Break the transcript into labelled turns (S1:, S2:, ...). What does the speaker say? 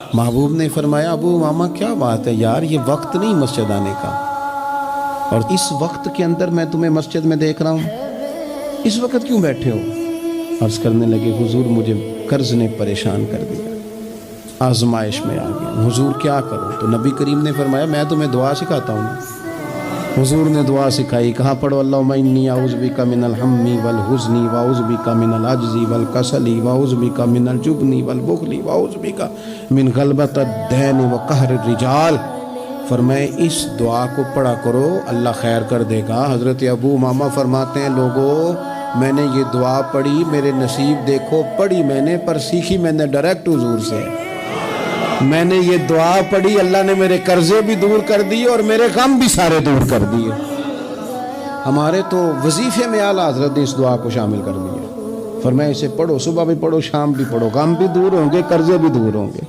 S1: महबूब ने फरमाया अबू उमामा क्या बात है यार, ये वक्त नहीं मस्जिद आने का, और इस वक्त के अंदर मैं तुम्हें मस्जिद में देख रहा हूँ, इस वक्त क्यों बैठे हो? अर्ज़ करने लगे हुजूर मुझे कर्ज ने परेशान कर दिया, आजमाइश में आ गया, हुजूर क्या करूँ? तो नबी करीम ने फरमाया मैं तुम्हें दुआ सिखाता हूँ ना। हुजूर ने दुआ सिखाई, कहाँ पढ़ो अल्लाहुम्मा इन्नी आऊज़ु बिका मिनल हम्मी वल हुज़्नी व आऊज़ु बिका मिनल अज्ज़ी वल कसली व आऊज़ु बिका मिनल जुबनी वल बुखली व आऊज़ु बिका मिन गलबतिद दैन व कहर रिजाल। फरमाए इस दुआ को पढ़ा करो, अल्लाह खैर कर देगा। हज़रत अबू उमामा फरमाते हैं लोगों मैंने ये दुआ पढ़ी, मेरे नसीब देखो, पढ़ी मैंने पर सीखी मैंने डायरेक्ट हुजूर से। मैंने ये दुआ पढ़ी, अल्लाह ने मेरे कर्जे भी दूर कर दिए और मेरे गम भी सारे दूर कर दिए। हमारे तो वजीफे में आला हज़रत ने इस दुआ को शामिल कर दिया। फरमाया इसे पढ़ो, सुबह भी पढ़ो शाम भी पढ़ो, गम भी दूर होंगे कर्जे भी दूर होंगे।